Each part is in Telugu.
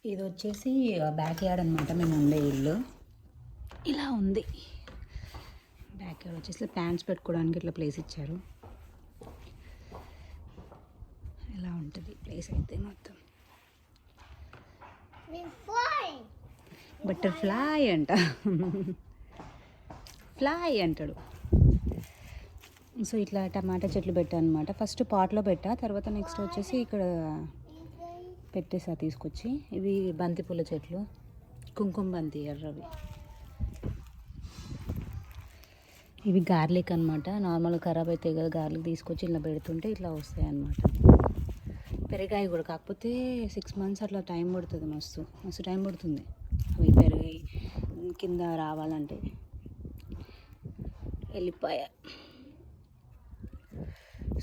ఇది వచ్చేసి బ్యాక్ యార్డ్ అనమాట. మేము ఉండే ఇల్లు ఇలా ఉంది. బ్యాక్ యార్డ్ వచ్చేసి ప్యాంట్స్ పెట్టుకోవడానికి ఇట్లా ప్లేస్ ఇచ్చారు. ఇలా ఉంటుంది ప్లేస్ అయితే మొత్తం. బటర్ఫ్లై అంట, ఫ్లై అంటాడు. సో ఇట్లా టమాటా చెట్లు పెట్టాను అనమాట. ఫస్ట్ పాట్లో పెట్టా, తర్వాత నెక్స్ట్ వచ్చేసి ఇక్కడ పెట్టేసా తీసుకొచ్చి. ఇవి బంతిపూల చెట్లు, కుంకుమ బంతి ఎర్రవి. ఇవి గార్లిక్ అనమాట. నార్మల్గా ఖరాబ్ అవుతాయి కదా, గార్లిక్ తీసుకొచ్చి ఇలా పెడుతుంటే ఇట్లా వస్తాయి అన్నమాట. పెరిగాయి కూడా, కాకపోతే 6 months అట్లా టైం పడుతుంది. మస్తు మస్తు టైం పడుతుంది అవి పెరిగి కింద రావాలంటే. వెళ్ళిపోయా.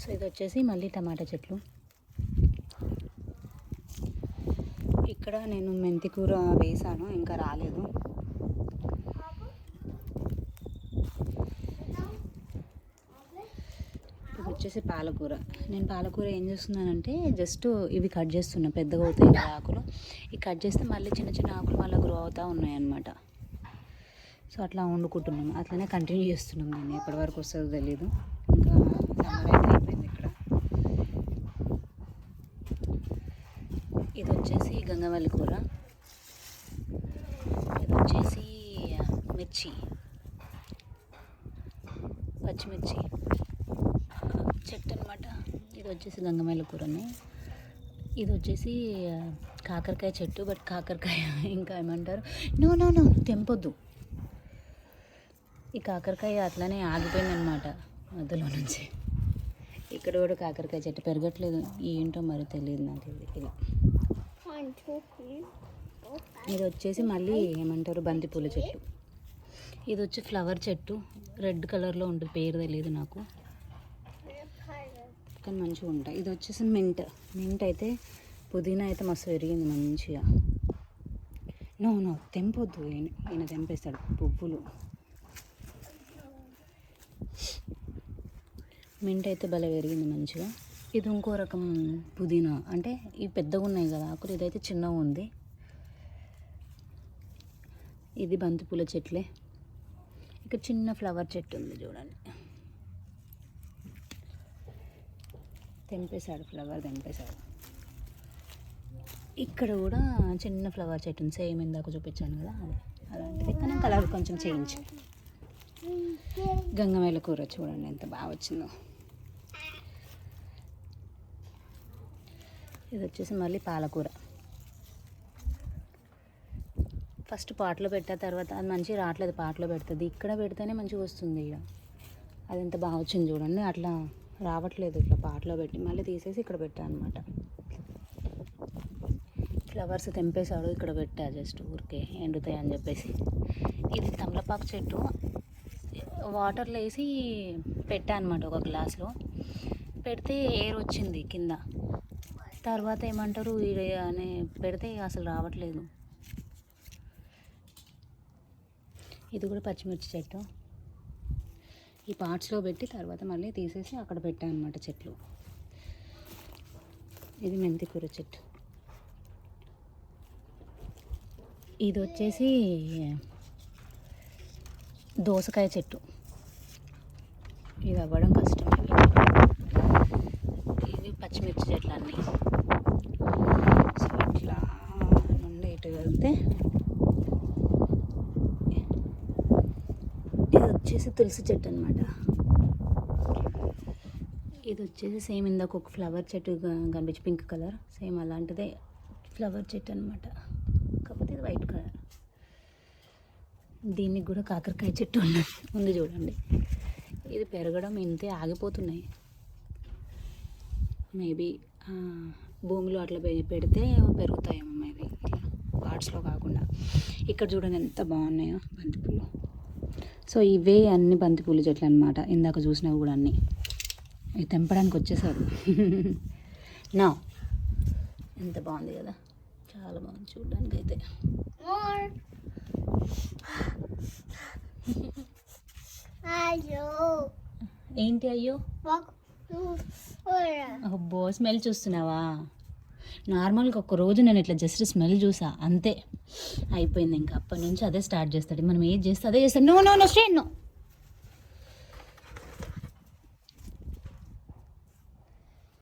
సో ఇది వచ్చేసి మళ్ళీ టమాటా చెట్లు. ఇక్కడ నేను మెంతి కూర వేసాను, ఇంకా రాలేదు. ఇది వచ్చేసి పాలకూర. నేను పాలకూర ఏం చేస్తున్నానంటే జస్ట్ ఇవి కట్ చేస్తున్నా, పెద్దగా అవుతాయి కదా ఆకులు. ఇవి కట్ చేస్తే మళ్ళీ చిన్న చిన్న ఆకులు మళ్ళీ గ్రో అవుతూ ఉన్నాయన్నమాట. సో అట్లా వండుకుంటున్నాం, అట్లనే కంటిన్యూ చేస్తున్నాం. నేను ఎప్పటి వరకు వస్తుందో తెలీదు. ఇంకా సమ్మర్ అయితే అయిపోయింది ఇక్కడ. ఇది వచ్చేసి గంగవల్లి కూర. ఇది వచ్చేసి మిర్చి, పచ్చిమిర్చి చెట్టు అనమాట. ఇది వచ్చేసి గంగమల్లి కూరని. ఇది వచ్చేసి కాకరకాయ చెట్టు. బట్ కాకరకాయ ఇంకా ఏమంటారు, నో నో నో తెంపొద్దు. ఈ కాకరకాయ అట్లనే ఆగిపోయింది అనమాట మధ్యలో నుంచి. ఇక్కడ కూడా కాకరకాయ చెట్టు పెరగట్లేదు, ఏంటో మరి తెలియదు నాకు. ఇది ఇది వచ్చేసి మళ్ళీ ఏమంటారు బంతిపూల చెట్టు. ఇది వచ్చి ఫ్లవర్ చెట్టు, రెడ్ కలర్లో ఉంటుంది, పేరు తెలియదు నాకు, కానీ మంచిగా ఉంటాయి. ఇది వచ్చేసి మింట్ అయితే, పుదీనా అయితే మస్తు పెరిగింది మంచిగా. నో నో తెంపొద్దు, ఈయన తెంపేస్తాడు పువ్వులు. మింట్ అయితే భలే పెరిగింది మంచిగా. ఇది ఇంకో రకం పుదీనా, అంటే ఇవి పెద్దగా ఉన్నాయి కదా ఆకులు, ఇదైతే చిన్నగా ఉంది. ఇది బంతిపూల చెట్లే. ఇక్కడ చిన్న ఫ్లవర్ చెట్టు ఉంది చూడండి, తెంపేశాడు, ఫ్లవర్ తెంపేశాడు. ఇక్కడ కూడా చిన్న ఫ్లవర్ చెట్టు ఉంది, సేమ్ ఇందాక చూపించాను కదా అదే అలాంటిది, కానీ కలర్ కొంచెం చేంజ్. గంగమేల కూర చూడండి ఎంత బాగా వచ్చిందో. ఇది వచ్చేసి మళ్ళీ పాలకూర. ఫస్ట్ పాట్లో పెట్టా, తర్వాత అది మంచిగా రావట్లేదు, పాట్లో పెడుతుంది. ఇక్కడ పెడితేనే మంచిగా వస్తుంది. ఇక అది ఎంత బాగా వచ్చింది చూడండి, అట్లా రావట్లేదు. ఇట్లా పాట్లో పెట్టి మళ్ళీ తీసేసి ఇక్కడ పెట్టా అనమాట. ఫ్లవర్స్ తెంపేశాడు, ఇక్కడ పెట్టా జస్ట్ ఊరికే ఎండుతాయి అని చెప్పేసి. ఇది తమలపాకు చెట్టు. వాటర్లో వేసి పెట్టా అనమాట ఒక గ్లాస్లో, పెడితే ఎయిర్ వచ్చింది కింద. తర్వాత ఏమంటారు అని పెడితే అసలు రావట్లేదు. ఇది కూడా పచ్చిమిర్చి చెట్టు. ఈ పార్ట్స్లో పెట్టి తర్వాత మళ్ళీ తీసేసి అక్కడ పెట్టాను అనమాట చెట్లు. ఇది మెంతి కూర చెట్టు. ఇది వచ్చేసి దోసకాయ చెట్టు. ఇది అవ్వడం కష్టం. ఇవి పచ్చిమిర్చి చెట్లు అన్నీ. సో ఇట్లా నుండి ఇటు వెళ్తే ఇది వచ్చేసి తులసి చెట్టు అనమాట. ఇది వచ్చేసి సేమ్ ఇందాక ఒక ఫ్లవర్ చెట్టు కనిపించి పింక్ కలర్, సేమ్ అలాంటిదే ఫ్లవర్ చెట్టు అనమాట, కాకపోతే ఇది వైట్ కలర్. దీనికి కూడా కాకరకాయ చెట్టు ఉంది చూడండి. ఇది పెరగడం ఇంతే, ఆగిపోతున్నాయి. మేబీ భూమిలో అట్లా పెడితే పెరుగుతాయేమో మేబీ, ఇట్లా పార్ట్స్లో కాకుండా. ఇక్కడ చూడండి ఎంత బాగున్నాయో బంతిపూలు. సో ఇవే అన్ని బంతిపూల చెట్లు అనమాట, ఇందాక చూసినవి కూడా అన్నీ. ఇవి తెంపడానికి వచ్చేసారు. నా ఎంత బాగుంది కదా, చాలా బాగుంది చూడడానికి అయితే. ఏంటి అయ్యో, అబ్బో స్మెల్ చూస్తున్నావా? నార్మల్గా ఒక రోజు నేను ఇట్లా జస్ట్ స్మెల్ చూసా అంతే, అయిపోయింది. ఇంకా అప్పటి నుంచి అదే స్టార్ట్ చేస్తాడు. మనం ఏది చేస్తే అదే చేస్తాడు. No no no stay no